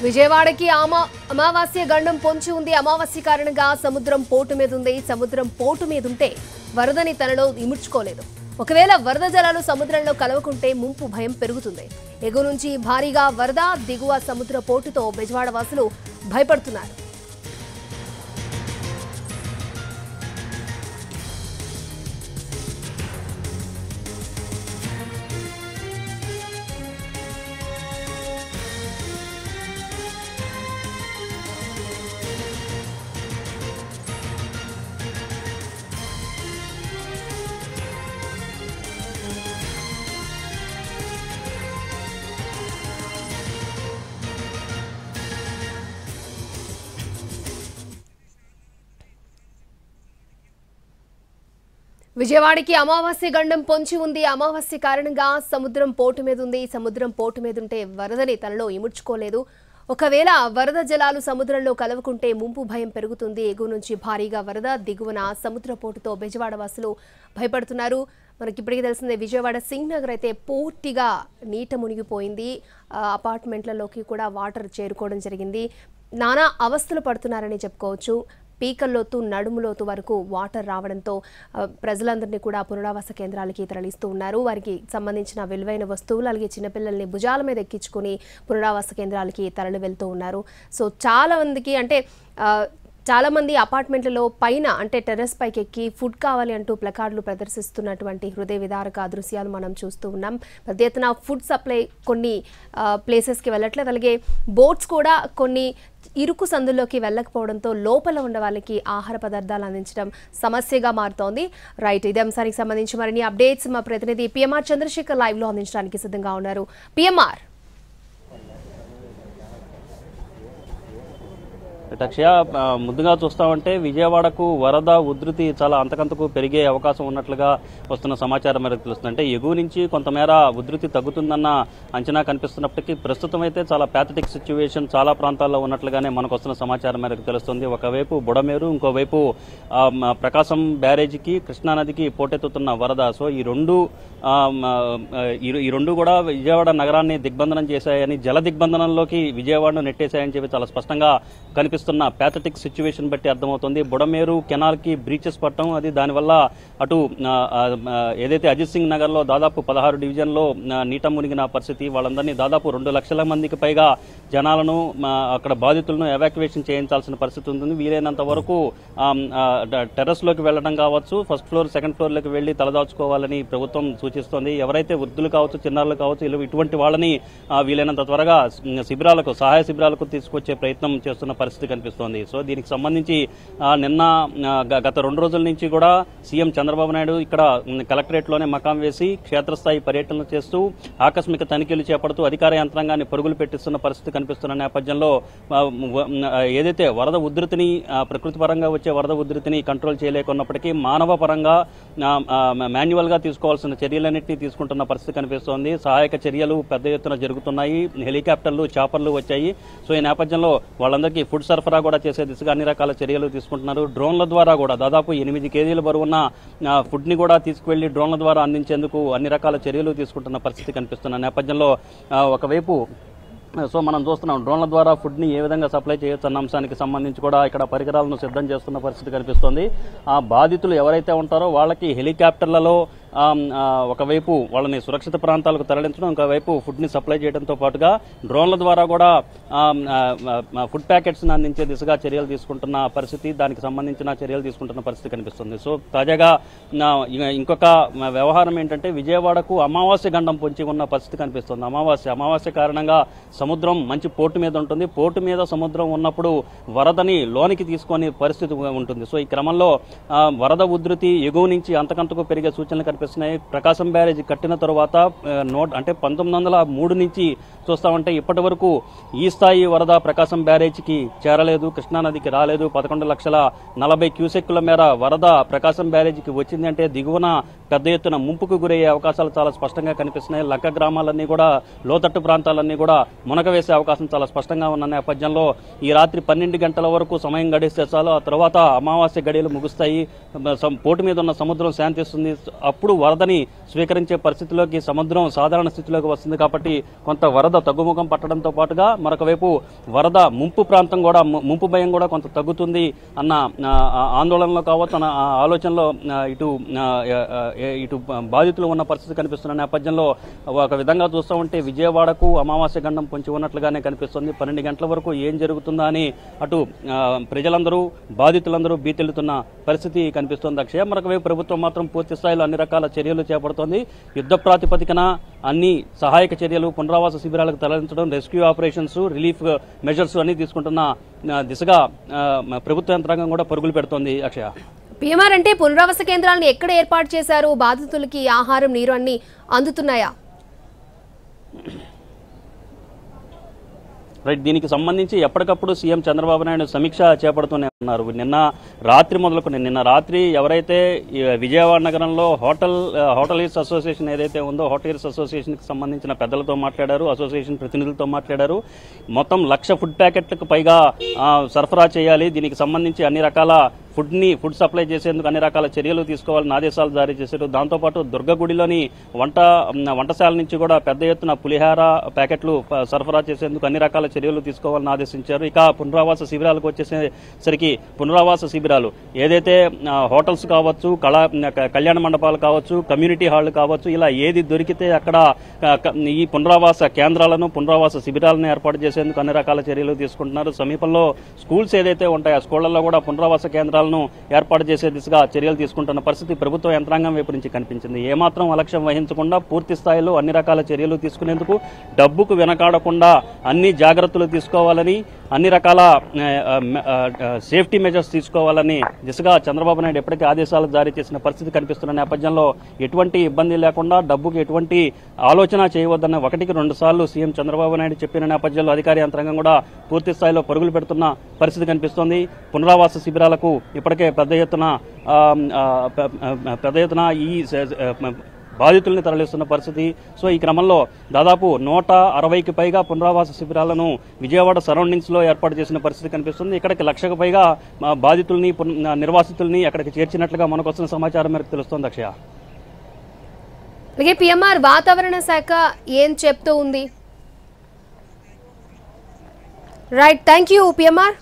విజయవాడకి అమావాస్య గండం పొంచి ఉంది. అమావాస్య కారణంగా సముద్రం పోటు మీద ఉంది. సముద్రం పోటు మీద ఉంటే వరదని తనలో ఇముడ్చుకోలేదు. ఒకవేళ వరద జలాలు సముద్రంలో కలవకుంటే ముంపు భయం పెరుగుతుంది. ఎగువ నుంచి భారీగా వరద, దిగువ సముద్ర పోటుతో బెజవాడ వాసులు భయపడుతున్నారు. విజయవాడకి అమావాస్య గండం పొంచి ఉంది. అమావాస్య కారణంగా సముద్రం పోటు మీద ఉంది. సముద్రం పోటు మీద ఉంటే వరదని తనలో ఇముడ్చుకోలేదు. ఒకవేళ వరద జలాలు సముద్రంలో కలవకుంటే ముంపు భయం పెరుగుతుంది. ఎగువ నుంచి భారీగా వరద, దిగువన సముద్ర పోటుతో బెజవాడ వాసులు భయపడుతున్నారు. మనకి ఇప్పటికీ తెలిసిందే, విజయవాడ సింగ్ నగర్ అయితే పూర్తిగా నీట మునిగిపోయింది. అపార్ట్మెంట్లలోకి కూడా వాటర్ చేరుకోవడం జరిగింది. నానా అవస్థలు పడుతున్నారని చెప్పుకోవచ్చు. పీకల్లోతు, నడుములోతు వరకు వాటర్ రావడంతో ప్రజలందరినీ కూడా పునరావాస కేంద్రాలకి తరలిస్తూ ఉన్నారు. వారికి సంబంధించిన విలువైన వస్తువులు, అలాగే చిన్నపిల్లల్ని భుజాల మీద ఎక్కించుకుని పునరావాస కేంద్రాలకి తరలి వెళ్తూ ఉన్నారు. సో చాలా మందికి చాలా మంది అపార్ట్మెంట్లలో పైన అంటే టెర్రస్ పైకి ఎక్కి ఫుడ్ కావాలి అంటూ ప్లకార్డులు ప్రదర్శిస్తున్నటువంటి హృదయ విదారక దృశ్యాలు మనం చూస్తూ ఉన్నాం. పెద్ద ఎత్తున ఫుడ్ సప్లై కొన్ని ప్లేసెస్కి వెళ్ళట్లేదు. అలాగే బోట్స్ కూడా కొన్ని ఇరుకు సందుల్లోకి వెళ్ళకపోవడంతో లోపల ఉన్న వాళ్ళకి ఆహార పదార్థాలు అందించడం సమస్యగా మారుతోంది. రైట్, ఇదే అంశానికి సంబంధించి మరిన్ని అప్డేట్స్ మా ప్రతినిధి పిఎంఆర్ చంద్రశేఖర్ లైవ్ లో అందించడానికి సిద్ధంగా ఉన్నారు. పిఎంఆర్. అక్షయ, ముందుగా చూస్తామంటే విజయవాడకు వరద ఉధృతి చాలా అంతకంతకు పెరిగే అవకాశం ఉన్నట్లుగా వస్తున్న సమాచారం మేరకు తెలుస్తుంది. అంటే ఎగువ నుంచి కొంతమేర ఉధృతి తగ్గుతుందన్న అంచనా కనిపిస్తున్నప్పటికీ ప్రస్తుతం అయితే చాలా ప్యాథటిక్ సిచ్యువేషన్ చాలా ప్రాంతాల్లో ఉన్నట్లుగానే మనకు వస్తున్న సమాచారం మేరకు తెలుస్తుంది. ఒకవైపు బుడమేరు, ఇంకోవైపు ప్రకాశం బ్యారేజీకి, కృష్ణానదికి పోటెత్తుతున్న వరద. సో ఈ రెండు కూడా విజయవాడ నగరాన్ని దిగ్బంధనం చేశాయని, జల దిగ్బంధనంలోకి విజయవాడను నెట్టేశాయని చెప్పి చాలా స్పష్టంగా కనిపిస్తున్న ప్యాథటిక్ సిచ్యువేషన్ బట్టి అర్థమవుతుంది. బుడమేరు కెనాల్ కి బ్రీచెస్ పట్టడం, అది దానివల్ల అటు ఏదైతే అజిత్ సింగ్ నగర్ లో దాదాపు 16 డివిజన్లో నీట మునిగిన పరిస్థితి. వాళ్ళందరినీ దాదాపు 2 లక్షల మందికి పైగా జనాలను, అక్కడ బాధితులను ఎవాక్యువేషన్ చేయించాల్సిన పరిస్థితి ఉంటుంది. వీలైనంత వరకు టెర్రస్ లోకి వెళ్లడం కావచ్చు, ఫస్ట్ ఫ్లోర్, సెకండ్ ఫ్లోర్ లోకి వెళ్లి తలదాచుకోవాలని ప్రభుత్వం సూచిస్తోంది. ఎవరైతే వృద్ధులు కావచ్చు, చిన్నారులు కావచ్చు, ఇటువంటి వాళ్ళని వీలైనంత త్వరగా శిబిరాలకు, సహాయ శిబిరాలకు తీసుకొచ్చే ప్రయత్నం చేస్తున్న పరిస్థితి కనిపిస్తోంది. సో దీనికి సంబంధించి నిన్న గత 2 రోజుల నుంచి కూడా సీఎం చంద్రబాబు నాయుడు ఇక్కడ కలెక్టరేట్ లోనే మకాం వేసి క్షేత్రస్థాయి పర్యటనలు చేస్తూ ఆకస్మిక తనిఖీలు చేపడుతూ అధికార యంత్రాంగాన్ని పరుగులు పెట్టిస్తున్న పరిస్థితి కనిపిస్తున్న నేపథ్యంలో ఏదైతే వరద ఉధృతిని, ప్రకృతి పరంగా వచ్చే వరద ఉధృతిని కంట్రోల్ చేయలేకున్నప్పటికీ మానవ పరంగా మాన్యువల్ గా తీసుకోవాల్సిన చర్యలన్నింటినీ తీసుకుంటున్న పరిస్థితి కనిపిస్తోంది. సహాయక చర్యలు పెద్ద ఎత్తున జరుగుతున్నాయి. హెలికాప్టర్లు, చాపర్లు వచ్చాయి. సో ఈ నేపథ్యంలో వాళ్ళందరికీ ఫుడ్ సరఫరా కూడా చేసే దిశగా అన్ని రకాల చర్యలు తీసుకుంటున్నారు. డ్రోన్ల ద్వారా కూడా దాదాపు 8 కేజీల బరువున్న ఫుడ్ ని కూడా తీసుకువెళ్లి డ్రోన్ల ద్వారా అందించేందుకు అన్ని రకాల చర్యలు తీసుకుంటున్న పరిస్థితి కనిపిస్తున్న నేపథ్యంలో ఒకవైపు మనం చూస్తున్నాం డ్రోన్ల ద్వారా ఫుడ్ ని ఏ విధంగా సప్లై చేయొచ్చు అన్న అంశానికి సంబంధించి కూడా ఇక్కడ పరికరాలను సిద్ధం చేస్తున్న పరిస్థితి కనిపిస్తోంది. ఆ బాధితులు ఎవరైతే ఉంటారో వాళ్ళకి హెలికాప్టర్లలో ఒకవైపు వాళ్ళని సురక్షిత ప్రాంతాలకు తరలించడం, ఇంకోవైపు ఫుడ్ ని సప్లై చేయడంతో పాటుగా డ్రోన్ల ద్వారా కూడా ఫుడ్ ప్యాకెట్స్ ని అందించే దిశగా చర్యలు తీసుకుంటున్న పరిస్థితి, దానికి సంబంధించిన చర్యలు తీసుకుంటున్న పరిస్థితి కనిపిస్తుంది. సో తాజాగా ఇంకొక వ్యవహారం ఏంటంటే విజయవాడకు అమావాస్య గండం పొంచి ఉన్న పరిస్థితి కనిపిస్తుంది. అమావాస్య కారణంగా సముద్రం మంచి పోర్టు మీద ఉంటుంది. పోర్టు మీద సముద్రం ఉన్నప్పుడు వరదని లోనికి తీసుకునే పరిస్థితి ఉంటుంది. సో ఈ క్రమంలో వరద ఉధృతి ఎగువ నుంచి అంతకంతకు పెరిగే సూచనలు కనిపిస్తున్నాయి. ప్రకాశం బ్యారేజ్ కట్టిన తరువాత 1903 నుంచి చూస్తామంటే ఇప్పటి వరకు ఈ స్థాయి వరద ప్రకాశం బ్యారేజ్కి చేరలేదు, కృష్ణానదికి రాలేదు. 11,40,000 క్యూసెక్కుల మేర వరద ప్రకాశం బ్యారేజ్కి వచ్చింది అంటే దిగువన పెద్ద ఎత్తున ముంపుకు గురయ్యే అవకాశాలు చాలా స్పష్టంగా కనిపిస్తున్నాయి. లంక గ్రామాలన్నీ కూడా, లోతట్టు ప్రాంతాలన్నీ కూడా మునక వేసే అవకాశం చాలా స్పష్టంగా ఉన్న నేపథ్యంలో ఈ రాత్రి 12 గంటల వరకు సమయం గడిస్తే చాలు. ఆ తర్వాత అమావాస్య గడియలు ముగుస్తాయి, పోటు మీద ఉన్న సముద్రం శాంతిస్తుంది. అప్పుడు వరదని స్వీకరించే పరిస్థితిలోకి సముద్రం సాధారణ స్థితిలోకి వస్తుంది కాబట్టి కొంత వరద తగ్గుముఖం పట్టడంతో పాటుగా మరొక వైపు వరద ముంపు ప్రాంతం కూడా ముంపు భయం కూడా కొంత తగ్గుతుంది అన్న ఆందోళనలో కావచ్చు అన్న ఆలోచనలో ఇటు బాధితులు ఉన్న పరిస్థితి కనిపిస్తున్న నేపథ్యంలో ఒక విధంగా చూస్తూ ఉంటే విజయవాడకు అమావాస్య గండం పొంచి ఉన్నట్లుగానే కనిపిస్తుంది. 12 గంటల వరకు ఏం జరుగుతుందా అని అటు ప్రజలందరూ బాధితులందరూ భీతిల్లుతున్న పరిస్థితి కనిపిస్తోంది అక్షయ. మరొక వైపు ప్రభుత్వం మాత్రం పూర్తి స్థాయిలో అన్ని రకాల చర్యలు చేపడుతోంది. యుద్ధ ప్రాతిపదికన అన్ని సహాయక చర్యలు, పునరావాస శిబిరాలకు తరలించడం, రెస్క్యూ ఆపరేషన్స్, రిలీఫ్ మెజర్స్ అన్ని తీసుకుంటున్న దిశగా ప్రభుత్వ యంత్రాంగం కూడా పరుగులు పెడుతోంది అక్షయ. పిఎంఆర్ అంటే పునరావాస కేంద్రాలను ఎక్కడ ఏర్పాటు చేశారు? బాధితులకి ఆహారం, నీరు అన్ని అందుతున్నాయా? రైట్, దీనికి సంబంధించి ఎప్పటికప్పుడు సీఎం చంద్రబాబు నాయుడు సమీక్ష చేపడుతూనే ఉన్నారు. నిన్న రాత్రి ఎవరైతే విజయవాడ నగరంలో హోటలీర్స్ అసోసియేషన్ ఏదైతే ఉందో హోటలీర్స్ అసోసియేషన్కి సంబంధించిన పెద్దలతో మాట్లాడారు, అసోసియేషన్ ప్రతినిధులతో మాట్లాడారు. మొత్తం 1,00,000 ఫుడ్ ప్యాకెట్లకు పైగా సరఫరా చేయాలి, దీనికి సంబంధించి అన్ని రకాల ఫుడ్ సప్లై చేసేందుకు అన్ని రకాల చర్యలు తీసుకోవాలని ఆదేశాలు జారీ చేశారు. దాంతోపాటు దుర్గగుడిలోని వంటశాల నుంచి కూడా పెద్ద ఎత్తున పులిహార ప్యాకెట్లు సరఫరా చేసేందుకు అన్ని రకాల చర్యలు తీసుకోవాలని ఆదేశించారు. ఇక పునరావాస శిబిరాలకు వచ్చేసరికి పునరావాస శిబిరాలు ఏదైతే హోటల్స్ కావచ్చు, కళ్యాణ మండపాలు కావచ్చు, కమ్యూనిటీ హాళ్లు కావచ్చు, ఇలా ఏది దొరికితే అక్కడ ఈ పునరావాస కేంద్రాలను, పునరావాస శిబిరాలను ఏర్పాటు చేసేందుకు అన్ని రకాల చర్యలు తీసుకుంటున్నారు. సమీపంలో స్కూల్స్ ఏదైతే ఉంటాయో ఆ స్కూళ్లలో కూడా పునరావాస కేంద్రాలను ఏర్పాటు చేసే దిశగా చర్యలు తీసుకుంటున్న పరిస్థితి ప్రభుత్వ యంత్రాంగం వైపు నుంచి కనిపించింది. ఏమాత్రం అలక్ష్యం వహించకుండా పూర్తి స్థాయిలో అన్ని రకాల చర్యలు తీసుకునేందుకు, డబ్బుకు వెనకాడకుండా అన్ని జాగ్రత్తలు తీసుకోవాలని, అన్ని రకాల సేఫ్టీ మెజర్స్ తీసుకోవాలని దిశగా చంద్రబాబు నాయుడు ఎప్పటికీ ఆదేశాలు జారీ చేసిన పరిస్థితి కనిపిస్తున్న నేపథ్యంలో ఎటువంటి ఇబ్బంది లేకుండా డబ్బుకు ఎటువంటి ఆలోచన చేయవద్దన్న 1-2 సార్లు సీఎం చంద్రబాబు నాయుడు చెప్పిన నేపథ్యంలో అధికార యంత్రాంగం కూడా పూర్తి స్థాయిలో పరుగులు పెడుతున్న పరిస్థితి కనిపిస్తోంది. పునరావాస శిబిరాలకు ఇప్పటికే పెద్ద ఎత్తున ఈ బాధితుల్ని తరలిస్తున్న పరిస్థితి. సో ఈ క్రమంలో దాదాపు 160కి పైగా పునరావాస శిబిరాలను విజయవాడ సరౌండింగ్స్ లో ఏర్పాటు చేసిన పరిస్థితి కనిపిస్తుంది. ఇక్కడికి 1,00,000కు పైగా బాధితుల్ని, నిర్వాసితుల్ని అక్కడికి చేర్చినట్లుగా మనకు వస్తున్న సమాచారం మేరకు తెలుస్తోంది అక్షయ. అలాగే పిఎంఆర్ వాతావరణ శాఖ ఏం చెప్తూ ఉంది? Right, thank you PMR.